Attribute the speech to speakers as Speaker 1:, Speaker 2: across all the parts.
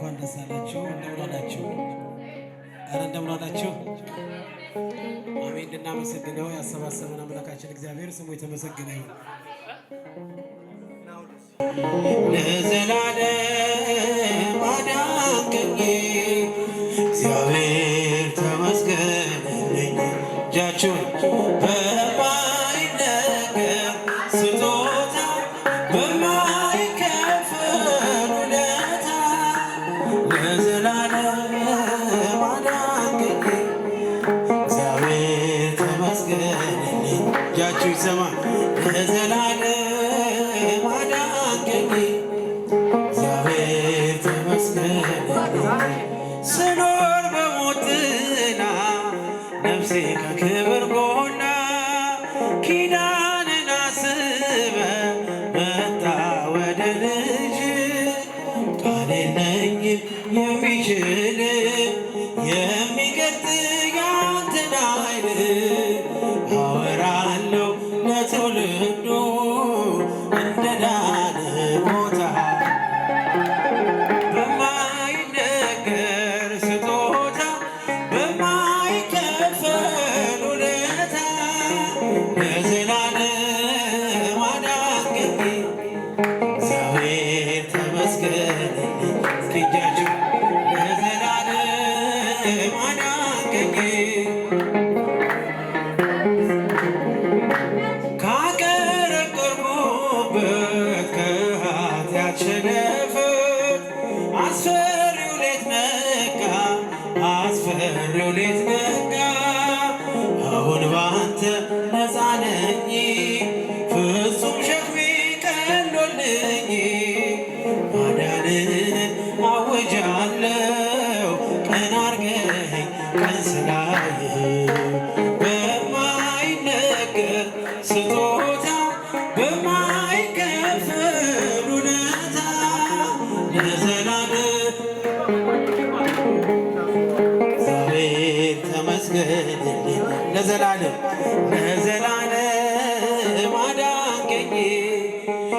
Speaker 1: እንኳን ደስ አላችሁ። እንደምን ዋላችሁ? ኧረ እንደምን ዋላችሁ? አሜን። እንድናመሰግነው ያሰባሰበን አምላካችን እግዚአብሔር ስሙ የተመሰገነ ይሁን። ለዘላለም አዳንከኝ እግዚአብሔር ተመስገንልኝ። እጃችሁን በማይነገር ስጦታ በማይከፈል ውለታ ለዘላለም አዳንከኝ እግዚአብሔር ተመስገንልኝ። እጃችሁ ይሰማ። ለዘላለም አዳንከኝ እግዚአብሔር ተመስገንልኝ። ስኖር በሞት ጥላ ነፍሴ ከክብር ጎና ኪዳንን አስበ መጣ ወደ ልጅ ቃል የለኝም የሚችል የሚገልጥ ያንተን ኃይል አወራለሁ ለትውልዱ እንደ ዳነ ቦታ በማይነገር ስጦታ በማይከፈል ውለታ ለዘላለም አዳንከኝ እግዚአብሔር ተመስገንልኝ። እስኪ እጃችሁ ለዘላለም አዳንከኝ ካቀረቀርኩበት ከኃጢአት ሸነፈር አስፈሪው ሌት ነጋ፣ አስፈሪው ሌት ነጋ። አሁን ባንተ ነፃ ነኝ ፍጹም ሸክሜ ቀሎልኝ ማዳንህን አውጃለሁ ቀን አርገኝ ቀን ስላየህ በማይነገር ስጦታ በማይከፈል ውለታ ለዘላለም እግዚአብሔር ተመስገንልኝ። ለዘላለም ለዘላለም አዳንከኝ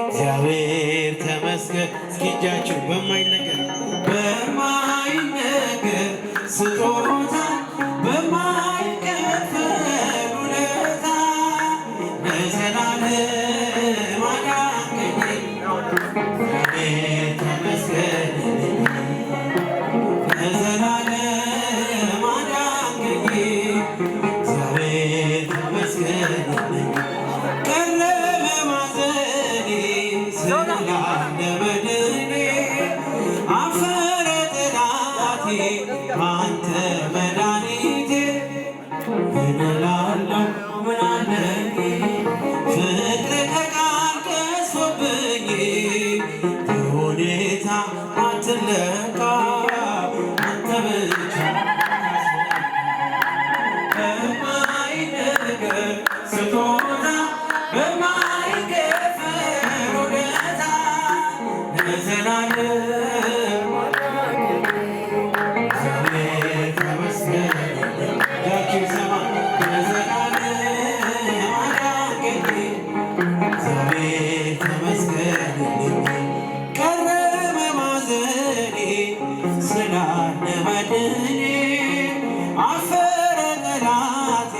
Speaker 1: እግዚአብሔር ተመስገን። እስኪ እጃችሁ በማይነገር በማይነገር ስጦታ በማይከፈል ውለታ ለዘላለም አዳንከኝ እግዚአብሔር ተመስገንልኝ። ለዘላለም አዳንከኝ እግዚአብሔር ተመስገንልኝ። ቀረበ ማዘኔ ስላለ በድኔ አፈረ ጠላቴ አንተ መድኃኒቴ ምን እላለሁ ምን አለኝ ፍቅር ከቃል ቀስፎብኝ በሁኔታ አትለካ አንተ ብቻ በማይነገር ስጦታ በማይከፈል ውለታ ለዘላለም እግዚአብሔር ተመስገንልኝ። እጃችሁ ይሰማ። ለዘላለም አዳንከኝ እግዚአብሔር ተመስገንልኝ። ቀረበ ማዘኔ ስላለ በድኔ አፈረ ጠላቴ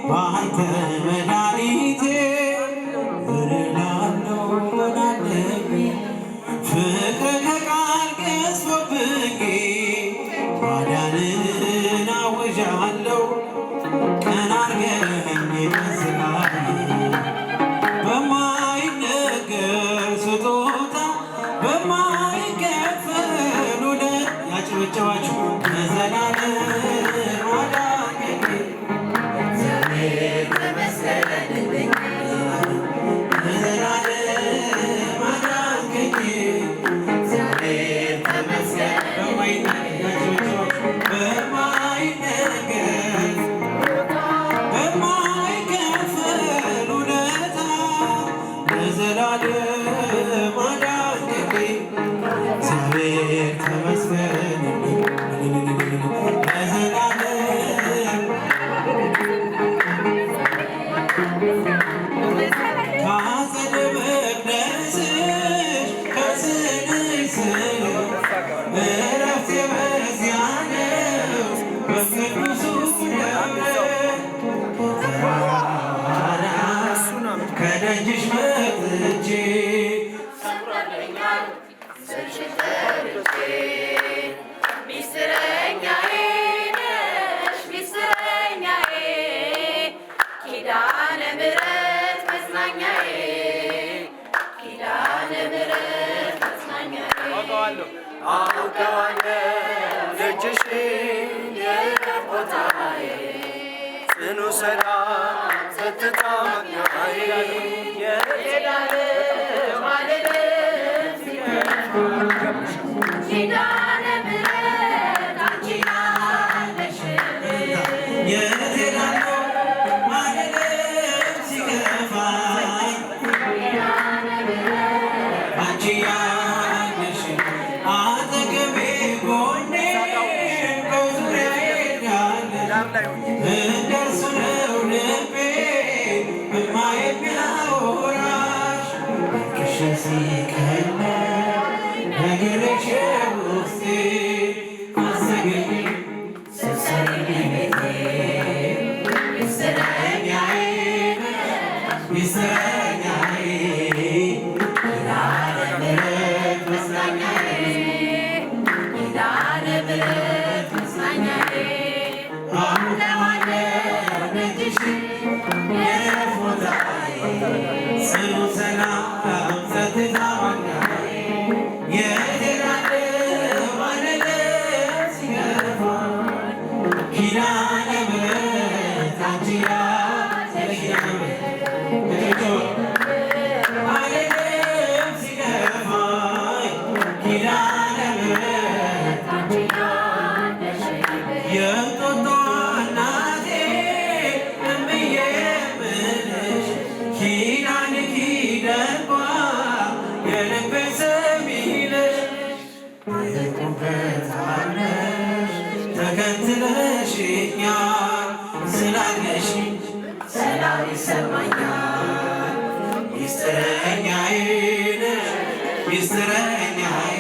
Speaker 1: በአንተ መድኃኒቴ ምን እላለሁ ምን አለኝ ፍቅር ከቃል ገዝፎብኝ ማዳንህን አውጃለሁ ቀን አርገኝ ስላየህ በማይነገር ስጦታ በማይከፈል ውለታ ያጨበጨባችሁ ለዘላለም አዳንከኝ እግዚአብሔር ተመስገንልኝ። ለዘላለም አዳንከኝ እግዚአብሔር ተመስገን። በማይነገር በማይከፈል ውለታ ለዘላለም አዳንከኝ እግዚአብሔር ተመስገንልኝ። ለዘላለም ከአጸደ መቅደስሽ ከስዕልሽ ስር
Speaker 2: ጽኑ ሰላም ጸጥታ መግኛዬ የሄዳለ ማለለት ኪዳነ ምሕረት አንቺ ያለሽ
Speaker 1: የሄዳለ ማለለት ሲከፋኝ
Speaker 2: ኪዳነ ምሕረት
Speaker 1: አንቺ ያለሽ አጠገቤ ጎኔ በዙሪያዬ እንዳለ እንደርሱ ነው ልቤ በማ የሚያወራሽ ፍቅርሽ ሲቀና ነገርሽ ውስጤ አሰገኝ ስትሰሪ ቤቴ ሚስጥረኛዬ ሚስጥረኛዬ ኪዳነ ምሕረት መጽናኛዬ
Speaker 2: ኪዳነ ምሕረት መጽናኛዬ
Speaker 1: ጽኑ ሰላም ጸጥታ መግኛዬ የሄዳለሁ ማለለት ሲከፋኝ ኪዳነ ምሕረት አንቺ ያለሽ ማለለት ሲከፋኝ ኪዳነ ምሕረት የእንጦጦ እናቴ እምዬ የምልሽ ኪዳነ ኪደንኳ የልቤ ሰሚ ነሽ የቆምበት አለሽ ተከትለሽኛል ስላለሽ ሰላም ይሰማኛል ሚስጥረኛዬ ነሽ ሚስጥረኛዬ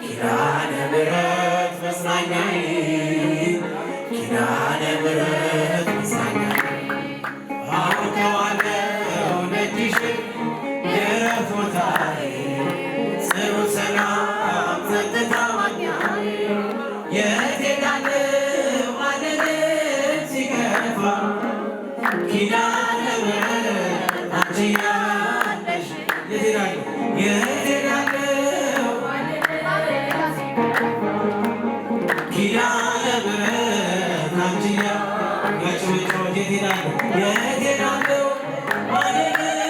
Speaker 1: ኪዳነ ምሕረት መጽናኛዬ ኪዳነ ምሕረት መጽናኛዬ አውቀዋለሁ ደጅሽን የዕረፍት ቦታዬ ጽኑ ሰላም ጸጥታ ማግኛዬ የት ሄዳለሁ ማለለት ሲከፋኝ ኪዳነ ምሕረት አንቺ ያለሽ የት ሄዳለሁ ኪዳነ ምሕረት አንቺ ያለሽ የት ሄዳለሁ ማለለት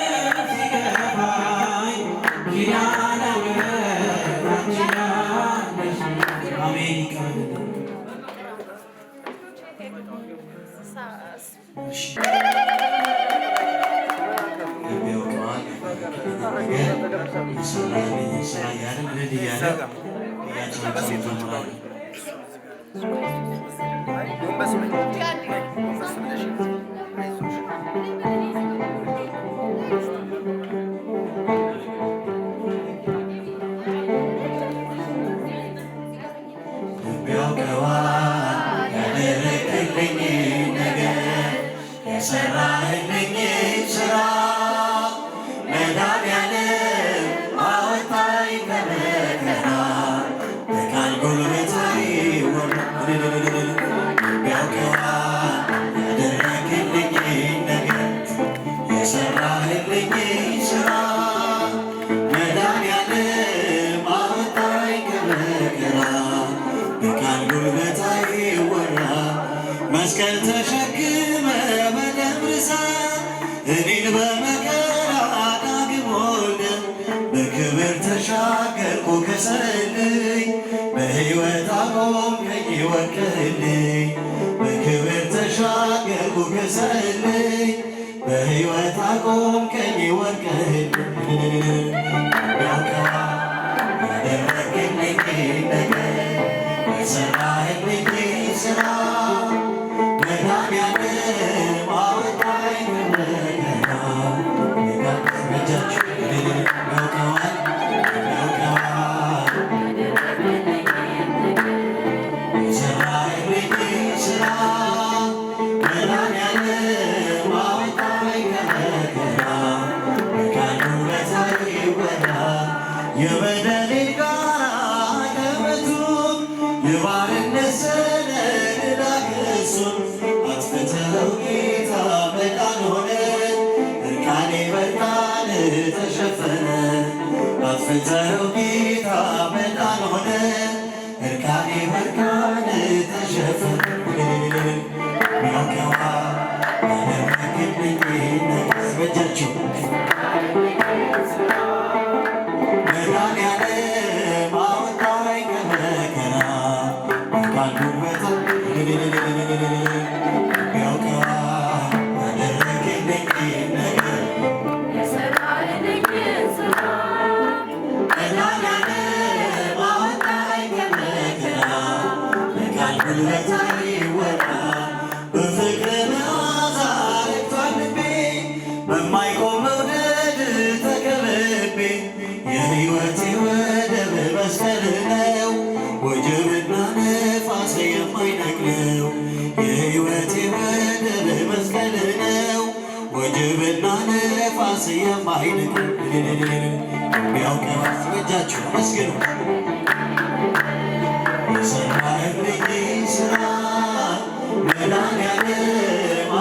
Speaker 1: ሲከፋኝ ኪዳነ ምሕረት አንቺ ያለሽ አሜን ይቀበል። ያደረግልኝ ነገር የሰራህልኝ ስራ መድኃኒዓለም አወጣኝ ከመከራ በቃል ጉልበታዬ ያውቀዋል ያደረግልኝ ነገር የሰራህልኝ ስራ መድኃኒዓለም አወጣኝ ከመከራ በቃል ጉልበታዬ ወራ መስቀል ተሸክመ በደብረ እሳት እኔን በመከራ ዳግም ወልደህ በክብር ተሻገርኩ ከሰልኝ በሕይወት አቆምከኝ ወርቅህልኝ በክብር ተሻገርኩ ከሰልኝ በሕይወት አቆምከኝ ወርቅህልኝ ያውቀዋል ያደረግልኝ ነገር የሰራህልኝ ስራ መድኃኒዓለም አወጣኝ ከመከራ እጃችሁ ያውቀዋል ያውቀዋል የሰራህልኝ ስራ መድኃኒዓለም አወጣኝ ከመከራ በቃል ጉልበታዬ ወራ
Speaker 3: ከደሊል ጋራ ገበቱ የባርነት ሰነድ ዳክሱን አጥፍተው ጌታ መዳን ሆነ እርቃኔ በርቃን ተሸፈነ አጥፍተው ጌታ መዳን ሆነ እርቃኔ በርቃን ተሸፈነ ሚያውቀዋ ያደረግልኝ ነገር በእጃችሁ መድኃኒዓለም አወጣኝ ከመከራ እርቃን ጉልበቱ ሚያውቀዋ ያደረግልኝ ነገር መድኃኒዓለም አወጣኝ ከመከራ እርቃን ጉልበቱ ይወራ በፍቅር መዓዛ ረክቷል ልቤ በማይቆም መውደድ ተከብቤ የሕይወቴ ወደብ መስቀል ነው ወጀብና ነፋስ የማይነቅለው የሕይወቴ ወደብ መስቀል ነው ወጀብና ነፋስ የማይነቅለው ቢያውቀው በእጃችሁ አመስግኑ የሠራህልኝ ሥራ መድኃኒዓለም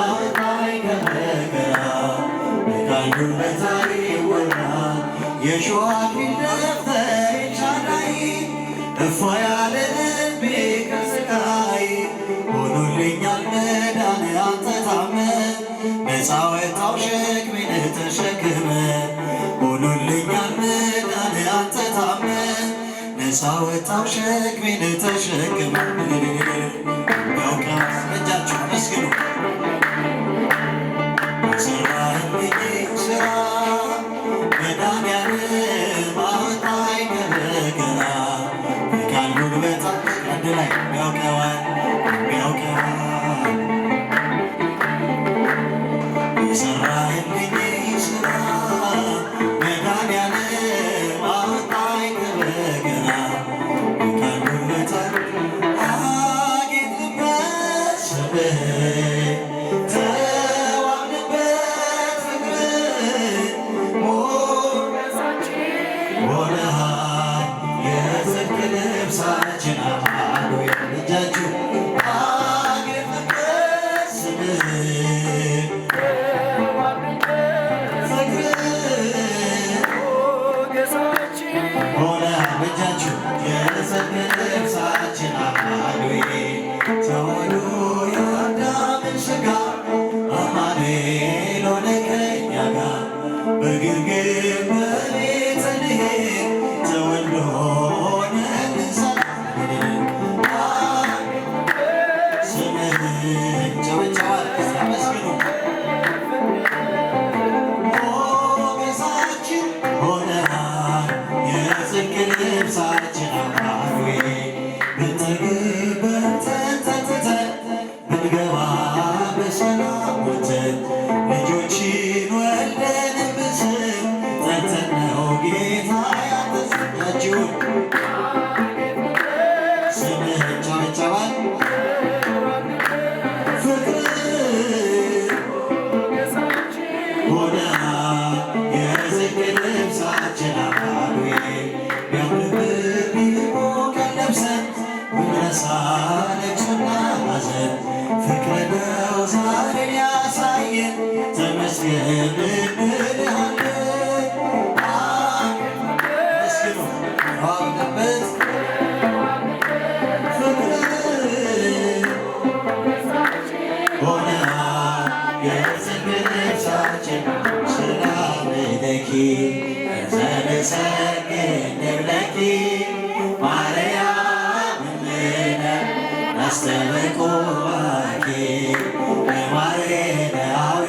Speaker 3: አወጣኝ ከመከራ በቃል ጉልበታዊ ወራ የሾህ አክሊል ደፍተህ ኤልሻዳይ እፎይ ያለ ልቤ ከሥቃይ ሆኖልኛል መዳን አንተ ታመህ ነፃ ወጣው ሸክሜን ተሸክመህ ሆኖልኛል መዳን አንተ ታመህ ነፃ ወጣው ሸክሜን ተሸክመህ ያውቃል በእጃችሁ አመስግኑ የሠራህልኝ ሥራ መድኃኒዓለም አወጣኝ ከመከራ በቃል ጉልበት አንድ ላይ ያውቀዋል የሠራህልኝ ሥራ መድኃኒዓለም አወጣኝ ከመከራ በቃል ጉልበት አጌጥንበት ስምህ ተዋብንበት ፍቅርህ ሆነሃል የጽድቅ ልብሳችን ሃሌሉያ እጃችሁ አጌጥንበት ስምህ ሆነሃል እጃችሁ የጽድቅ ልብሳችን ሃሌሉያ ተወልዶ የአዳምን ሥጋ አማኑኤል ሆነ ከእኛ ጋር በግርግም በቤተልሔም ተወልዶ ሆነልን ሰላም ስምህን ጨብጨባል አመስግኑ ሞገሳችን ሆነሃል የጽድቅ ልብሳችን አማኑኤል ብንጠግብ ተንጠጥተን ብንገባ በሰላም ወጥተን ልጆችን ወልደን በስም ጠርተን ነው ጌታ ያተዘጋጁን ስምህን ጨብጨባል ፍቅር ሆነሃል የጽድቅ ልብሳችን አማኑኤል ቢያምርብን ቢሞቀን ለብሰን ብንረሳ ለቅሶና ሐዘን ፍቅር ነው ዛሬን ያሳየን ተመስገን እንልሃለን አመስግኑ ዋልንበት ፍቅር ሆነሃል የጽድቅ ልብሳችን ሰላም ለኪ ዘንሰግድ ለኪ ማርያም እምነ አስተብቁኪ በማርያማዊት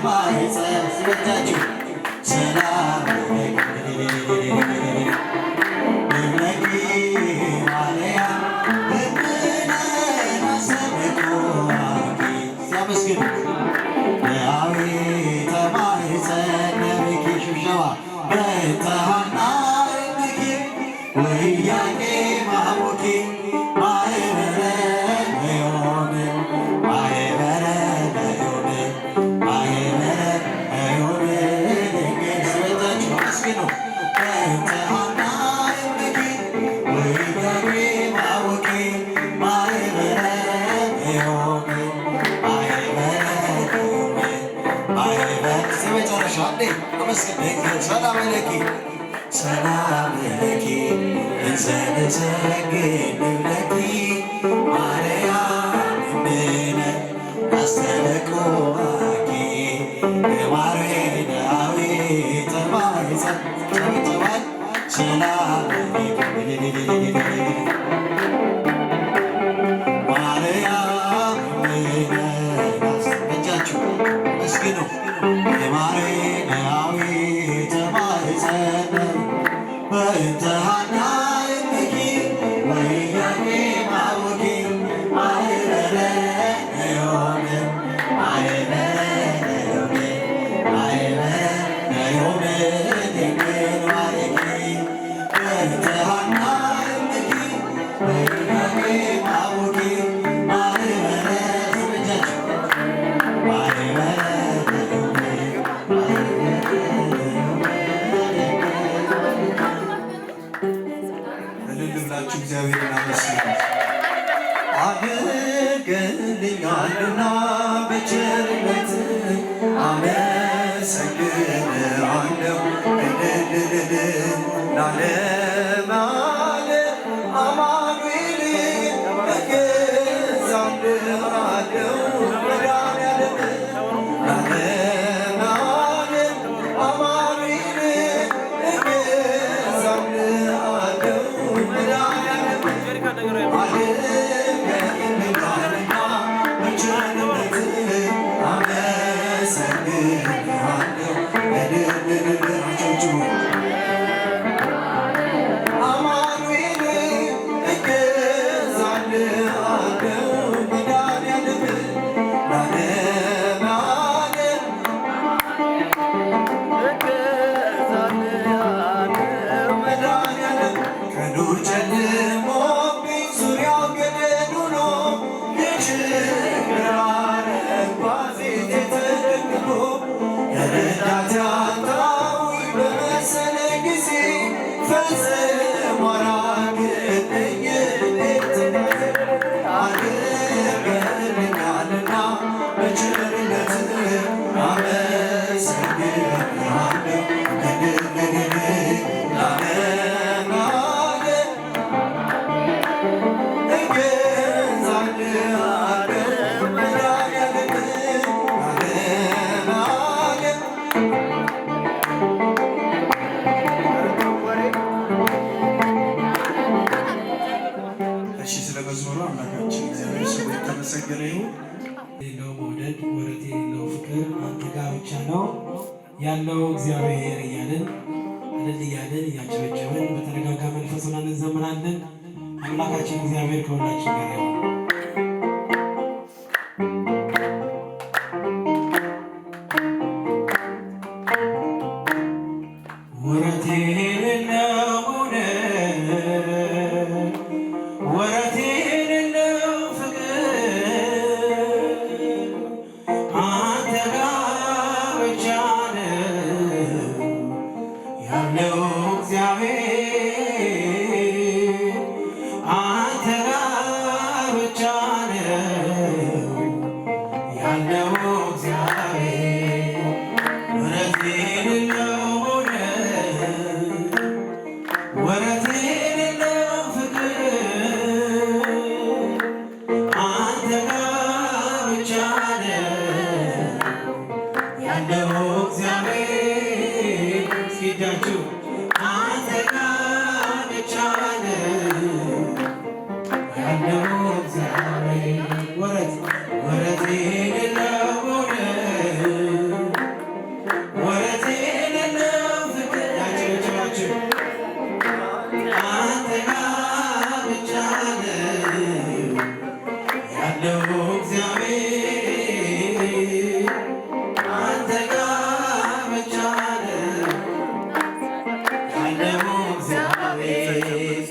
Speaker 3: ማኅፀን ስለታችሁ ሰላም ለኪ ማርያም እምነ አስተብቁኪ ሲያመስግኑ አዊተ ማኅፀን ነብኪ ሽብሸባ በተሃና እምኪ ወኢያቄም አቡኪ ማኅበረ ለዮን ማኅበረ ለዮን ማኅበረ ለዮን ስለታችሁ አመስግኑ በተሃና መስገን ሰላም ለኪ ሰላም ለኪ እንዘንዘግን ለኪ ማርያም እምነ አስተለቆኪ የማርያዊ ተማይጸን ጨብጨባል ሰላም ማርያም እምነ እጃችሁ መስግኑ የማርያዊ ተማይጸን በእንተ ሐና እምኪ ወኢያቄም አቡኪ ማኅበረ ነዮን ማኅበረ ነዮን ማኅበረ ነዮን ድንግል ማርያም በእንተ ሐና እምኪ ወኢያቄም አቡኪ ማኅበረ እጃችሁ ማኅበረ
Speaker 4: ሁላችሁ እግዚአብሔርን አመስግኑ። አድርገልኛልና በቸርነት አመሰግንሃለሁ ለዓለመ ዓለም አማኑኤል እገዛልሃለሁ መድኃኒዓለም ለዓለመ ዓለም አማኑኤል እገዛልሃለሁ
Speaker 1: የሌለው መውደድ ወረት የሌለው ፍቅር አንተ ጋር ብቻ ነው ያለው እግዚአብሔር እያልን እልል እያልን እያጨበጨብን በተረጋጋ መንፈስ ሆነን እንዘምራለን። አምላካችን እግዚአብሔር ከሁላችን ጋር ይሁን። ወረት የሌለው መውደድ ወረት የሌለው ያለው እግዚአብሔር አንተ ጋር ብቻ ነው ያለው እግዚአብሔር ወረት የሌለው መውደድ ወረት የሌለው ፍቅር አንተ ጋር ብቻ ነው ያለው እግዚአብሔር ሲዳችሁ አንተ ጋር ብቻ ነው ያለው እግዚአብሔር ወረት የሌለው መውደድ ወረት የሌለው ፍቅር ያጨበጨባችሁ አንተ ጋር ብቻ ነው ያለው እግዚአብሔር አንተ ጋር ብቻ ነው ያለው እግዚአብሔር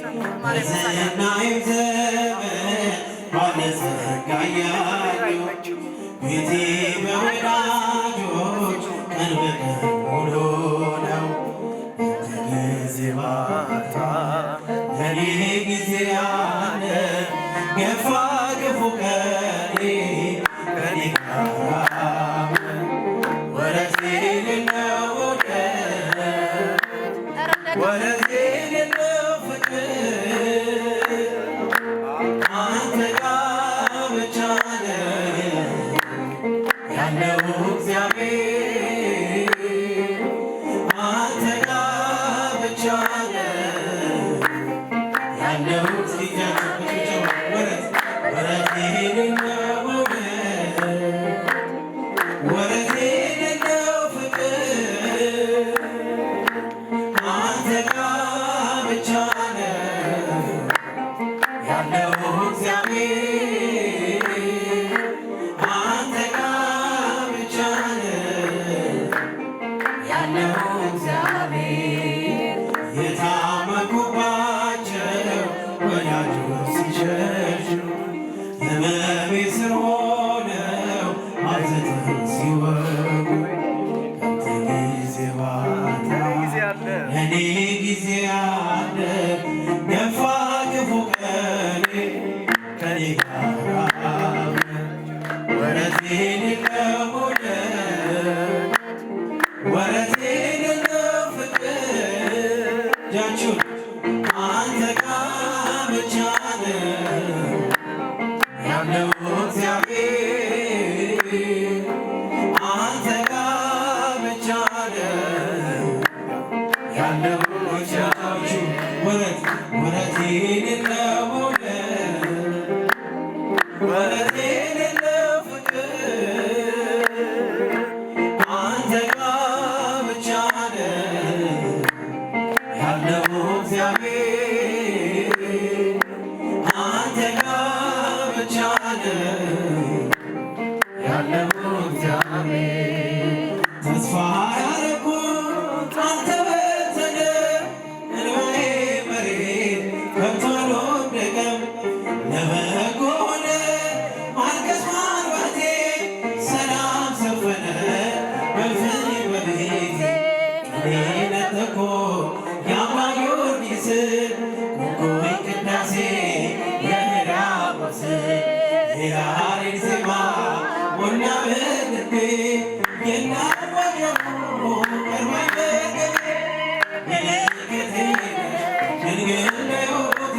Speaker 1: በዘመናዊው ዘመን ባለጸጋ ያለው ቤቴ በወዳጆች ቀን በቀን ሙሉ ነው። ጊዜ ማታ ለኔ ጊዜ ያለ ገፋ ገፉ ቀኔ ከኔ ጋር ወረት የሌለው ያለው እስኪጃቸው ብቻው ወረት ወረት የሌለው መውደድ ወረት የሌለው ፍቅር አንተ ጋር ብቻ ነው ያለው እግዚአብሔር አንተ ጋር ብቻ ነው ያለው እግዚአብሔር የታመንኩባቸው ወዳጆች ሲሸሹ ሕመሜ ስር ሆነው አብዝተው ሲወጉ አንተ ጊዜ ባታ እኔ ጊዜ አለ ገፋ ክፉ ቀኔ ከኔ ጋር ወረት የሌለው መውደድ ወረት የሌለው ፍቅር እጃችሁን አንተ ጋር ብቻ ነው ያለው እግዚአብሔር አንተ ጋር ብቻ ነው ያለው እግዚአብሔር ወረት ወረት የሌለው መውደድ ወረት የሌለው ፍቅር አንተ ጋር ብቻ ነው ያለው እግዚአብሔር አንተ ጋር ብቻ ነው ያለው እግዚአብሔር ተስፋ ያደረኩት አንተ በተነ እንባዬ መሬት ከቶ አልወደቀም ለበጎ ሆነ ማልቀስ ማልባቴ ሰላም ሰፈነ በልፍኝ በቤቴ ቅኔ ነጠቆ የአባ ጊዮርጊስ ኮከበኝ ቅዳሴ የዳቆስ የያሬድ ዜማ ሞላ በልቤ የናወጀሙ ቀርባኝ በቀቤ ምልክቴ ድንግል በሕይወቴ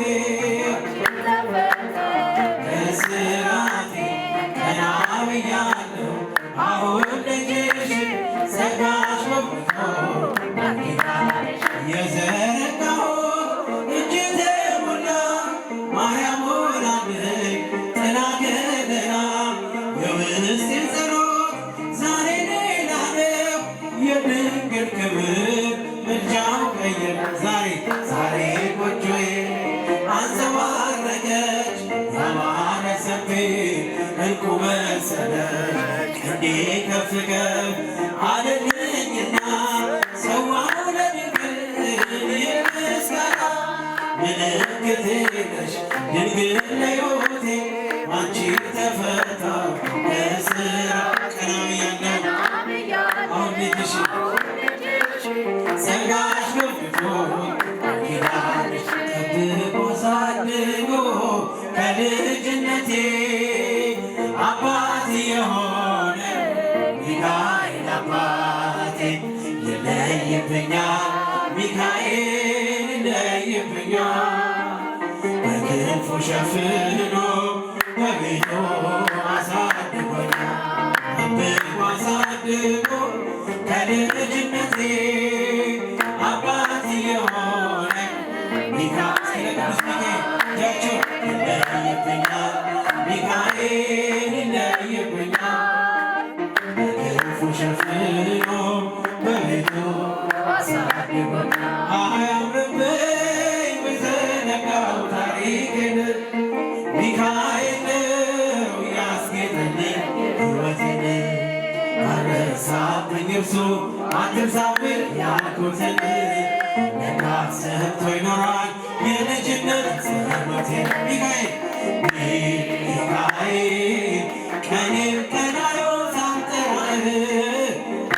Speaker 1: ከእስራቴ ቀና ብያለሁ አሁን ደጅሽ ጸጋሽ በብቶ የዘረጋሁት እጅ ተሞላ ማርያም ሆናለች ጥላ ከለላ የውስጤን ጸሎት ዛሬ ሌላ ነው የድንግል ክብር ምልጃው ቀየር ዛሬ ዛሬ ጎጆዬ አንጸባረቀች ያማረ ሰፊ እንቁ መሰለች እንዴ ከፍ ከፍ አለልኝና ሰዋው ለድንግል ምስጋና ምልክቴ ነሽ ድንግል ለሕይወቴ አንቺ ተፈታ ከስራ ቀና ብያለሁ አሁን ልጅሽ ጸጋሽ በፊቱ ኪዳንሽ ጠብቆ አሳድጎ ከልጅነቴ አባት የሆነ ሚካኤል አባቴ ይለይብኛል ሚካኤል ይለይብኛል በክንፉ ሸፍኖ በቤቱ አሳድጎኛል ጠብቆ አሳድጎ ከልጅነቴ አባት የሆነ ሚካኤል ቅዱስ ሚካኤል ይለይብኛል ሚካኤል ይለይብኛል በክንፉ ሸፍኖ በቤቱ አሳድጎኛል አያምርብኝ ብዘነጋው ታሪክን ሚካኤል ነው ያስጌጠልኝ ሕይወቴን አልረሳብኝ እርሱ አትርሳብኝ ያልኩትን ነጋት ሰጥቶ ይኖራል የልጅነት ጸሎቴን ሚካኤል ሚካኤል ቀኔም ቀናዮ ሳልጠራህ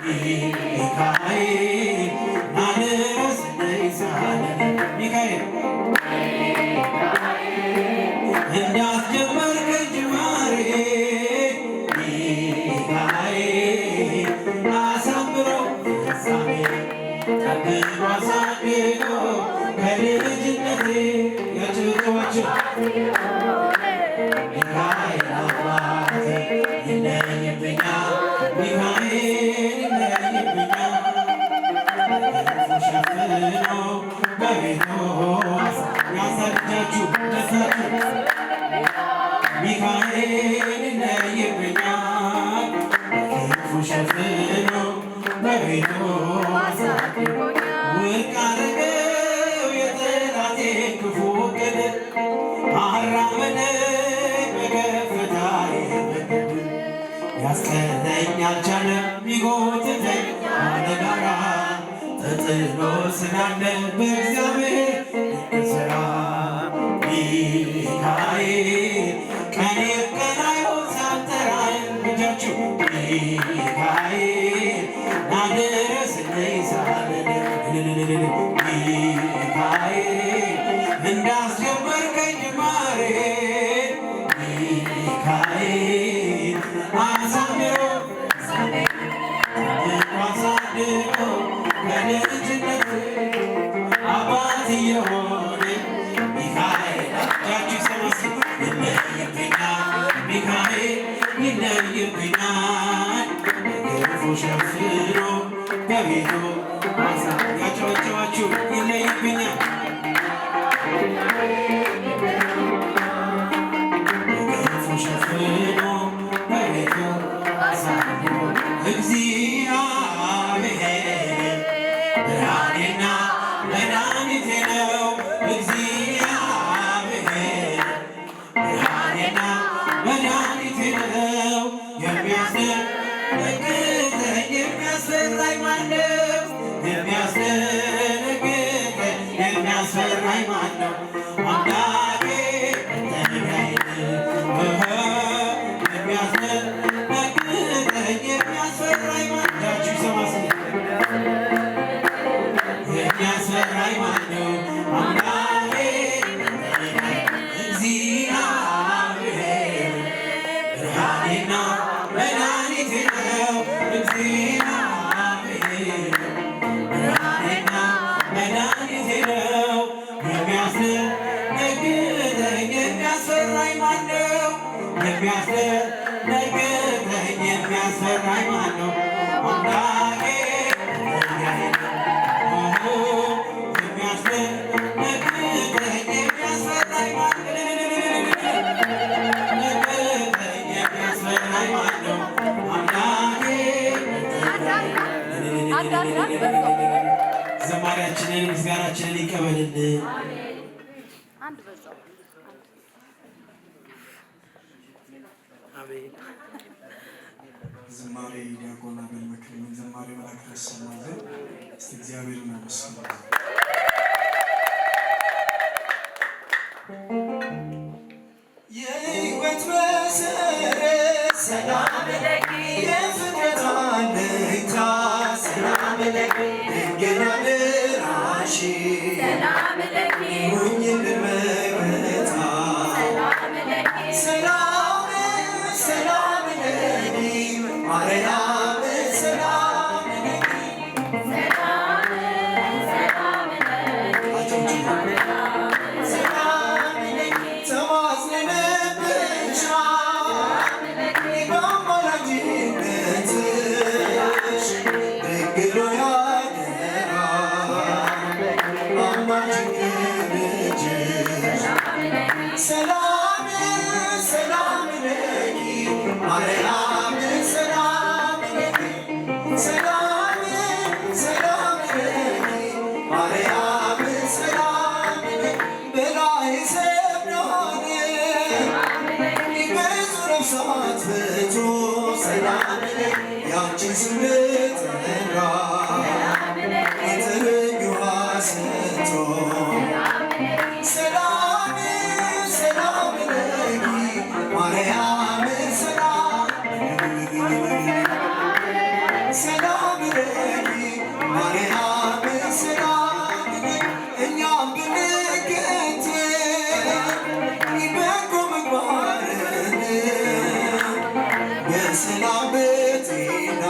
Speaker 1: ሚካኤል ናልረስልኝ ሳልል ሚካኤል እንዳስጀመርከኝ ጅማሬ ሚካኤል አሳምረው ፍጻሜ ጠብቆ አሳድጎ ከልጅነቴ የጭቶችን ሚካኤል አባቴ ይለይብኛል ሚካኤል ይለይብኛል በክንፉ ሸፍኖ በቤቱ ያሳድጋል ያጨበጨባችሁ ሚካኤል ይለይብኛል በክንፉ ሸፍኖ በቤቱ ውድቅ አደረገው የጠላቴን ክፉ ዕቅድ አራመደኝ በከፍታዬ መንገድ ያስቀረኝ አልቻለም ቢጎትተኝ ወደ ጋራ ተጥሎ ስላለ በእግዚአብሔር ስራ ሚካኤል ቀኔ ቀን አይሆን ሳልጠራኝ ልጃችሁ ሚካኤል ናድረስልኝ ሳልል ሚካኤል እንዳስጀመርከኝ ጅማሬ ሚካኤል አሳምሮ አሳድሮ ከልጅነት አባት የሆነ ሚካኤል እጃችሁ ሰማስ ይለይብኛል ሚካኤል ይለይብኛል በክንፉ ሸፍኖ በቤቱ ያጨበጨባችሁ ይለይብኛል በክንፉ ሸፍኖ በቤቱ እግዚአብሔር ብርሃኔና መድኃኒቴ ነው እግዚአብሔር ብርሃኔና መድኃኒቴ ነው የሚያስደነግጠኝ የሚያስፈራኝ ማነው የሚያስደነግጠኝ የሚያስፈራኝ ማነው አምላኬ መጠጊያዬ የሚያስደነግጠኝ የሚያስፈራኝ ማናችሁ ይሰማስ የሚያስፈራኝ ማነው አምላኬ እግዚአብሔር ብርሃኔና መድኃኒቴ ነው እግዚአብሔር ብርሃኔና መድኃኒቴ ነው የሚያስደነግጠኝ የሚያስፈራኝ ማነው የሚያስደነግጠኝ የሚያስፈራኝ ማነው አምላኬ የሚያስደነግጠኝ የሚያስፈራኝ ማነው አምላኬ ዘማሪያችንን ምስጋናችንን ይቀበልልን። አሜን።
Speaker 5: ዝማሬ ዲያቆን አቤል መክሊምን ዝማሬ መላክ ያሰማልን። እስቲ እግዚአብሔርን አመስግኑ።
Speaker 4: የሕይወት መሰረት ሰላም ለኪ የፍጥረት አለኝታ ሰላም ለኪ ድንግል አደራሽ
Speaker 2: ሰላም ለኪ
Speaker 4: ሁኚልን መከታ
Speaker 2: ሰላም ለኪ
Speaker 4: ሰላም ሰላም ለኪ ማርያም ሰላም ለኪ
Speaker 2: ሰላም ሰላም ለኪ
Speaker 4: ሰላም ለኪ ተማጽነንብሻል በአማላጅነትሽ ድንግል ሆይ አደራ አማላጅን ልጅሽ ሰላም ሰላም ለኪ ማርያም ሰላም ለኪ ሰላም ሰላም ለኪ ማርያም ሰላም ለኪ በላይ ሰብናን ብዙ ነፍሳት ፍቱ ሰላም ለኪ ያንቺን ስም ልጠራ የጥርኝ ውሃ ሰጥቶ ሰላም ሰላም ለኪ ማርያም ሰላም ሰላም ለኪ ማርያም ሰላም ለኪ እኛም ብንገኝት በጎ ምግባርን በሰላም በጤና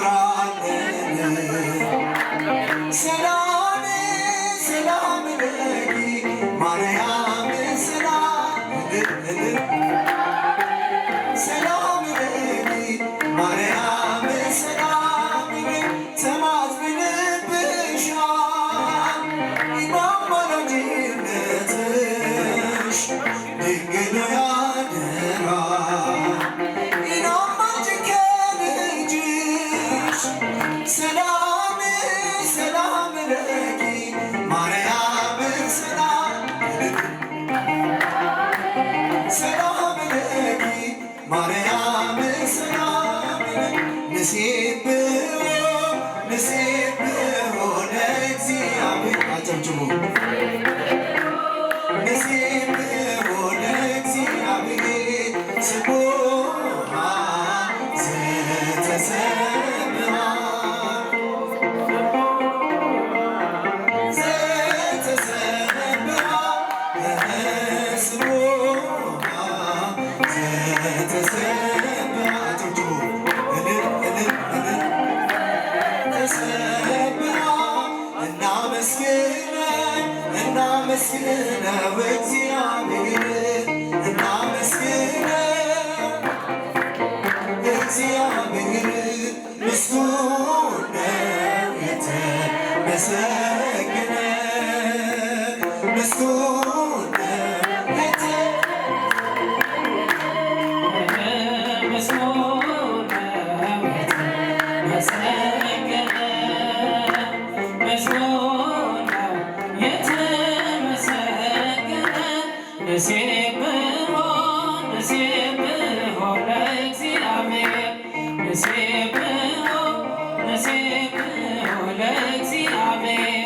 Speaker 4: እንኖራለን። ሰላም ሰላም ለኪ ማርያም ሰላም ሰላም ለኪ ማርያም ሰላም ለኪ ተማጽነንብሻል በአማላጅ
Speaker 5: አጨብጭቡ።
Speaker 4: ንሴብሖ ለእግዚአብሔር ስቡሕ ዘተሰብሐ ዘተሰብሐ ስቡሕ ዘተሰብሐ አጨብጭቡ። እልል እልል እልል ተሰብሐ እናመስግነው እግዚአብሔርን እናመስግነው እግዚአብሔርን ምስጉን ነው የተመሰገነ ምስጉን
Speaker 1: ለእግዚአብሔር